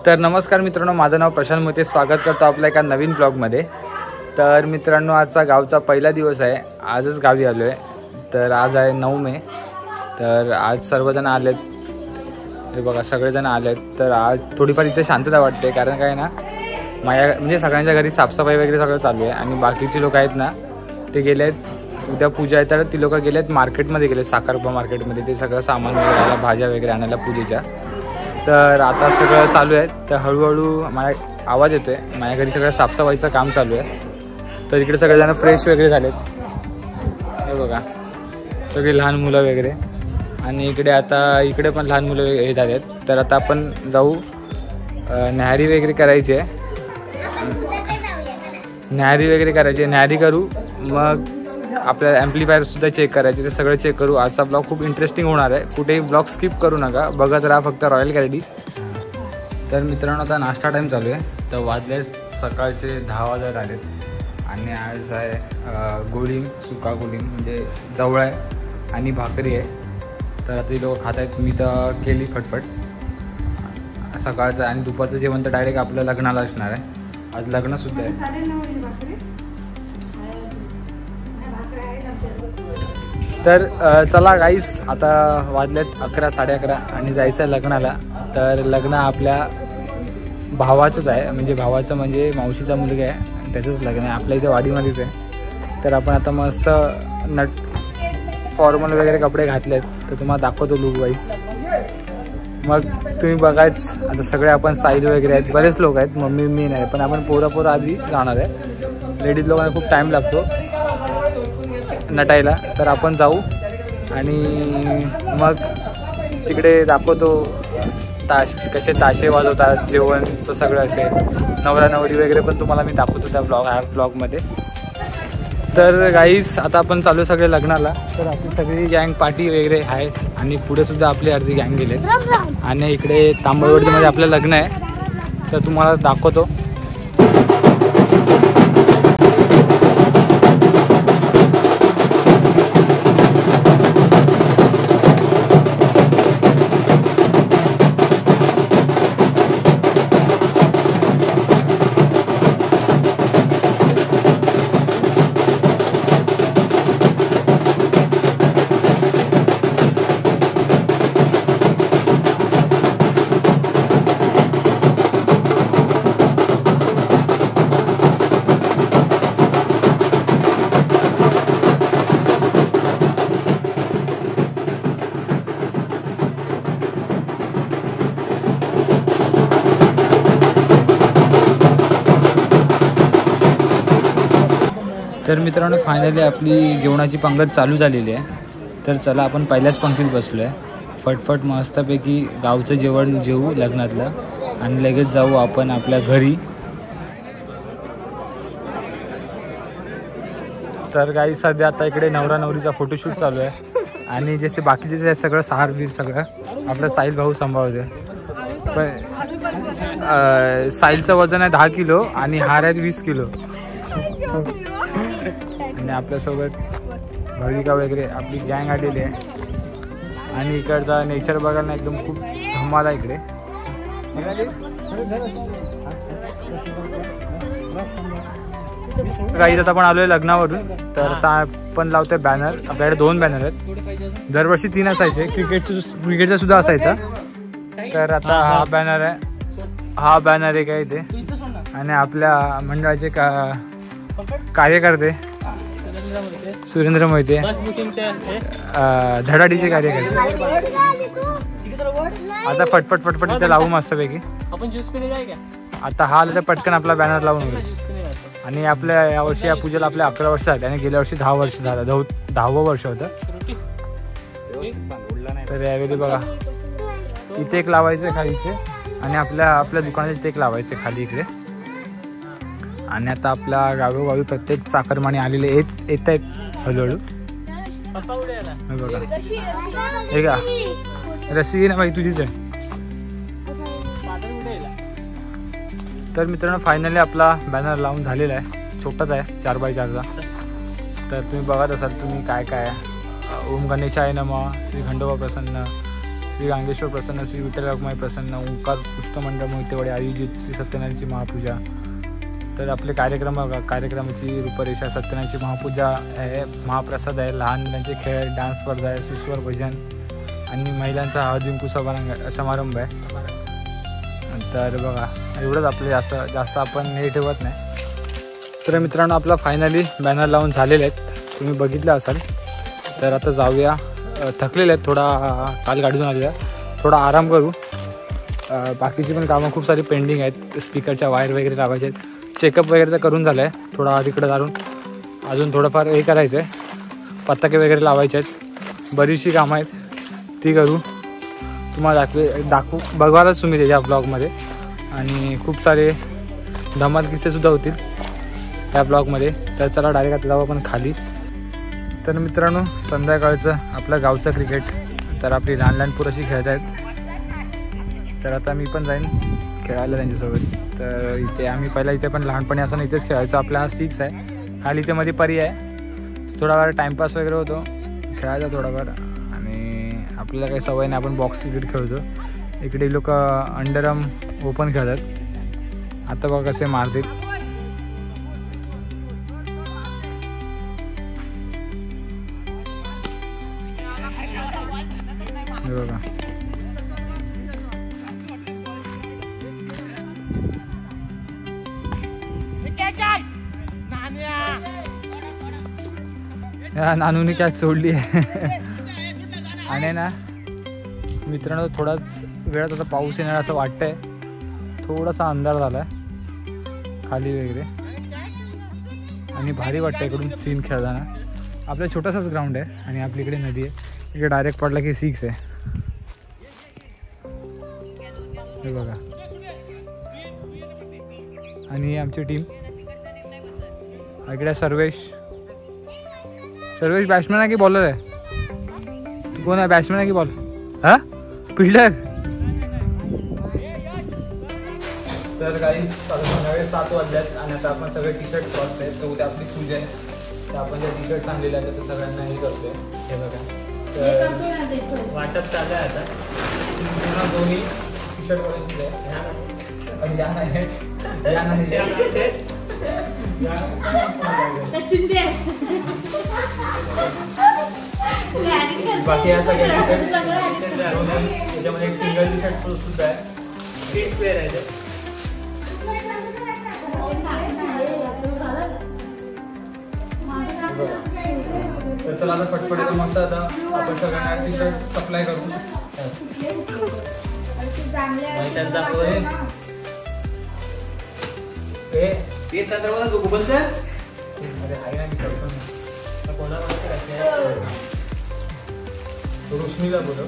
तर नमस्कार मित्रांनो, माझं नाव प्रशांत मोते. स्वागत करतो आपल्या एका नवीन ब्लॉगमध्ये. तर मित्रांनो, आजचा गावचा पहिला दिवस आहे. आजच गावी आलो आहे. तर आज आहे 9 मे. तर आज सर्वजण आलेत. हे बघा, सगळेजण आलेत. तर आज थोडीफार इथे शांतता वाटते, कारण काय ना, माझ्या म्हणजे सगळ्यांच्या घरी साफसफाई वगैरे सगळं चालू आहे. आणि बाकीची लोक आहेत ना, ते गेले आहेत. उद्या पूजा आहे, तर ती लोक गेले आहेत मार्केटमध्ये, गेले साखरपा मार्केटमध्ये. ते सगळं सामान वगैरे, भाज्या वगैरे आणायला पूजेच्या. तर आता सगळं चालू आहे. तर हळूहळू माझ्या आवाज येतो आहे. माझ्या घरी सगळं साफसफाईचं काम चालू आहे. तर इकडे सगळेजण फ्रेश वगैरे झालेत. हे बघा, सगळी लहान मुलं वगैरे. आणि इकडे पण लहान मुलं हे झाले आहेत. तर आता आपण जाऊ, न्याहारी वगैरे करायची आहे. न्याहारी करू. मग आपल्याला ॲम्प्लिफायरसुद्धा चेक करायचे. ते सगळं चेक करू. आजचा ब्लॉग खूप इंटरेस्टिंग होणार आहे. कुठेही ब्लॉग स्किप करू नका, बघत राहा फक्त रॉयल कॅरेडी. तर मित्रांनो, आता नाश्ता टाईम चालू आहे. तर वाजले सकाळचे 10 वाजत आलेत. आणि आज आहे गोळी, सुका गोळी म्हणजे जवळ आहे आणि भाकरी आहे. तर आता लोक खात आहेत. मी तर केली फटफट सकाळचं. आणि दुपारचं जेवण तर डायरेक्ट आपलं लग्नाला असणार आहे. आज लग्नसुद्धा आहे. तर चला गाईस, आता वाजलेत 11, 11:30 आणि जायचं आहे लग्नाला. तर लग्न आपल्या भावाचंच आहे, म्हणजे मावशीचा मुलगा आहे, त्याचंच लग्न आहे. आपल्या इथे वाडीमध्येच आहे. तर आपण आता मस्त फॉर्मल वगैरे कपडे घातलेत. तर तुम्हाला दाखवतो लुक वाईज. मग तुम्ही बघायच. आता सगळे आपण साईज वगैरे आहेत, बरेच लोक आहेत. मम्मी मी नाही, पण आपण पोरं आधी जाणार आहे. लेडीज लोकांना खूप टाईम लागतो नटायला. तर आपण जाऊ आणि मग तिकडे दाखवतो कसे ताशे वाजवतात, जेवणचं सगळं असेल, नवरा नवरी वगैरे पण तुम्हाला मी दाखवतो त्या ब्लॉगमध्ये. तर गाईस, आता आपण चालू सगळे लग्नाला. तर आपली सगळी गँग पार्टी वगैरे आहे. आणि पुढे सुद्धा आपली अर्धी गँग गेले. आणि इकडे तांबळवडीमध्ये आपलं लग्न आहे. तर तुम्हाला दाखवतो. तर मित्रांनो, फायनली आपली जेवणाची पंगत चालू झालेली आहे. तर चला, आपण पहिल्याच पंक्तीत बसलो आहे. फटफट मस्तपैकी गावचं जेवण जेवू लग्नातलं आणि लगेच जाऊ आपण आपल्या घरी. तर काही सध्या आता इकडे नवरा नवरीचा फोटोशूट चालू आहे. आणि जसे बाकीचे जे सगळं सारबीर सगळं आपलं साहिल भाऊ सांभाळतोय. पण साहिलचं वजन आहे 10 किलो आणि हार आहेत 20 किलो. आणि आपल्यासोबत भाविका वगैरे आपली गँग आलेली आहे. आणि इकडचा नेचर बघायला एकदम खूप धमाल आहे इकडे. काही आता आपण आलोय लग्नावरून. तर आता आपण लावतोय बॅनर. आपल्याकडे 2 बॅनर आहेत. दरवर्षी 3 असायचे. क्रिकेटचा सुद्धा असायचा. तर आता हा बॅनर आहे काय इथे. आणि आपल्या मंडळाचे कार्यकर्ते सुरेंद्र मोहिते, धडाडीचे कार्यकर्ते. आता फटफट इथे लावू मस्तपैकी. आता हा आला तर पटकन आपला बॅनर लावून होईल. आणि आपल्या यावर्षी या पूजेला आपल्या 11 वर्ष झाले आणि गेल्या वर्षी 10 वर्ष झालं. 10वं वर्ष होतं. तर यावेळी बघा, इथे एक लावायचं खाली इथे. आणि आपल्या दुकानात इथे एक लावायचं खाली इकडे. आणि आता आपल्या गावोगावी प्रत्येक चाकरमाने आलेले येत आहेत हळूहळू. बघा, हे का रस्सी ना बाई तुझीच आहे. तर मित्रांनो, फायनली आपला बॅनर लावून झालेला आहे. छोटाच आहे, 4x4चा. तर तुम्ही बघत असाल तुम्ही काय ओम गणेशाय नमः, श्री खंडोबा प्रसन्न, श्री गांगेश्वर प्रसन्न, श्री विठ्ठल रखुमाई प्रसन्न, ओंकार पुष्टमंडळ मोहितेवाडी आयोजित श्री सत्यनारायणची महापूजा. तर आपले कार्यक्रमाची रूपरेषा सत्यनारायणची महापूजा आहे, महाप्रसाद आहे, लहान मुलांचे खेळ, डान्स स्पर्धा आहे, सुस्वर भजन आणि महिलांचा हळदकुंकू समारंभ आहे. तर बघा एवढंच आपले जास्त आपण हे ठेवत नाही. तर मित्रांनो आपला फायनली बॅनर लावून झालेले आहेत, तुम्ही बघितलं असाल. तर आता जाऊया, थकलेले आहेत थोडा, काल गाडीतून आलेला, थोडा आराम करू. बाकीची पण कामं खूप सारी पेंडिंग आहेत, स्पीकरच्या वायर वगैरे लावायचे आहेत, चेकअप वगैरे तर करून झालं आहे, थोडा तिकडं जाऊन अजून थोडंफार हे करायचं आहे, पताके वगैरे लावायचे आहेत, बरीचशी कामं आहेत ती करू. तुम्हाला दाखवू बघायलाच तुम्ही त्याच्या ब्लॉगमध्ये. आणि खूप सारे धमाल किस्सेसुद्धा होतील त्या ब्लॉगमध्ये. तर चला डायरेक्ट आता जाऊ आपण खाली. तर मित्रांनो संध्याकाळचं आपलं गावचं क्रिकेट, तर आपली लहान पोरं अशी खेळत आहेत. तर आता मी पण जाईन खेळायला त्यांच्यासोबत. तर इथे आम्ही पहिला इथे पण लहानपणी असं इथेच खेळायचो. आपला हा 6 आहे, खाली इथे मध्ये परी आहे, थोडा वेळ टाईमपास वगैरे होतो, खेळायचा थोडाफार. आणि आपल्याला काही सवय नाही, आपण बॉक्स क्रिकेट खेळतो. इकडे लोक अंडरआर्म ओपन खेळतात. आता बघा कसे मारतील. बघा नानूने काय सोडली आहे. आणि ना मित्रांनो थोडाच वेळात आता पाऊस येणार असं वाटतंय, थोडासा अंधार झाला आहे खाली वगैरे. आणि भारी वाटतं इकडून सीन खेळताना. आपला छोटासाच ग्राउंड आहे आणि आपली इकडे नदी आहे. इकडे डायरेक्ट पडला की 6 आहे. हे बघा. आणि आमची टीम इकडे सर्वेश बॅट्समॅन आहे की बॉलर आहे? कोण आहे, बॅट्समॅन आहे की बॉल? हां फिल्डर. तर काही संध्याकाळी 7 वाजल्यात आणि आता आपण सगळे टी शर्ट वाजत आहेत. तर उद्या आपली पूजा आहे, तर आपण ज्या टी शर्ट आणलेल्या आहेत तर सगळ्यांना हे करतोय. हे बघा तर वाटप चालू आहे आता. दोन्ही टी शर्ट वाले या नाही बाकी या सगळ्या टी शर्ट त्याच्यामध्ये एक सिंगल टी शर्ट सुद्धा आहे, फिट पेअर आहे. तर चला आता पटपट मस्त आता आपण सगळ्यांना टी शर्ट सप्लाय करू. रोशनीला बोलव.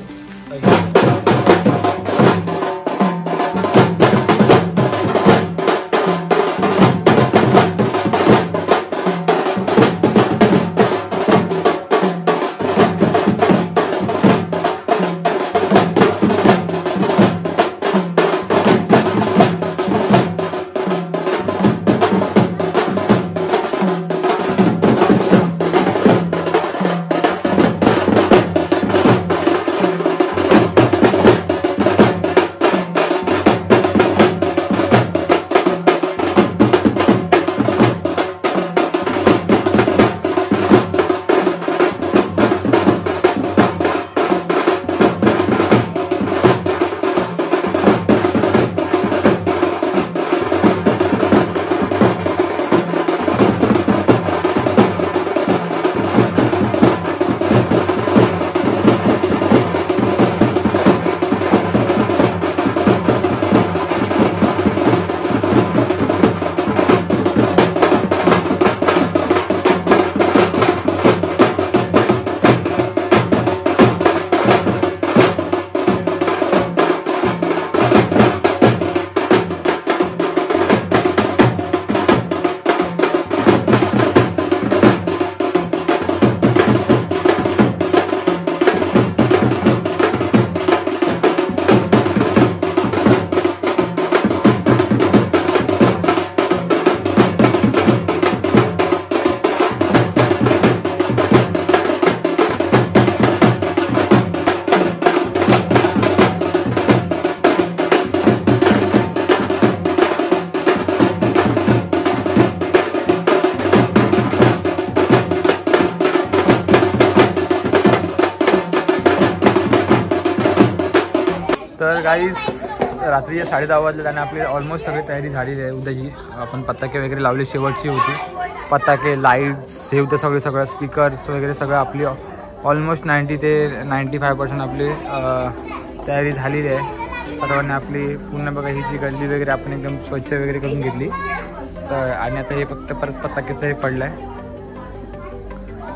गाईस रात्रीचे 10:30 वाजले आणि आपली ऑलमोस्ट सगळी तयारी झालेली आहे उद्याची. आपण पताके वगैरे लावले, शेवटची होती. पताके, लाईट्स हे होतं सगळं स्पीकर्स वगैरे सगळं आपली ऑलमोस्ट 90 ते 95% आपली तयारी झालेली आहे. सर्वांनी आपली पूर्ण बघा ही जी गल्ली वगैरे आपण एकदम स्वच्छ वगैरे करून घेतली. आणि आता हे फक्त परत पताकेचं हे पडलं आहे.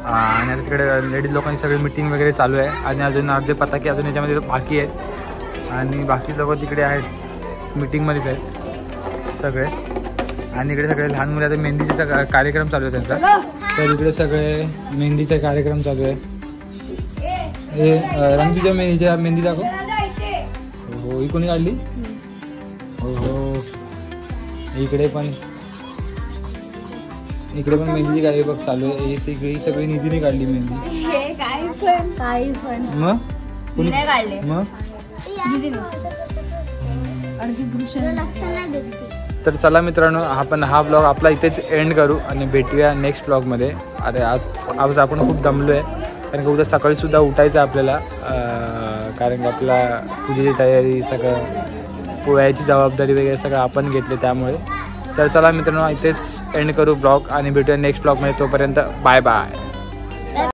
आणि आता तिकडे लेडीज लोकांची सगळी मीटिंग वगैरे चालू आहे. आणि अजून अर्धे पताके अजून याच्यामध्ये बाकी आहेत. आणि बाकी लोक तिकडे आहेत, मीटिंगमध्येच आहेत सगळे. आणि इकडे सगळे लहान मुलं आता मेहंदीचा कार्यक्रम चालू आहे त्यांचा. तर इकडे सगळे मेहंदीचा कार्यक्रम चालू आहे. हे रंगीच्या मेहंदी दाखव. हो ही कोणी काढली? हो इकडे पण मेहंदीची गाडी बघ चालू आहे. ही सगळी निधीने काढली मेहंदी. मग कोणी काढले? मग तर चला मित्रांनो, आपण हा ब्लॉग आपला इथेच एंड करू आणि भेटूया नेक्स्ट ब्लॉगमध्ये. अरे आज आपण खूप दमलो आहे, कारण की उद्या सकाळीसुद्धा उठायचं आहे आपल्याला. कारण की आपला पूजेची तयारी, सगळं पोळ्याची जबाबदारी वगैरे सगळं आपण घेतले त्यामुळे. तर चला मित्रांनो, इथेच एंड करू ब्लॉग आणि भेटूया नेक्स्ट ब्लॉगमध्ये. तोपर्यंत बाय बाय.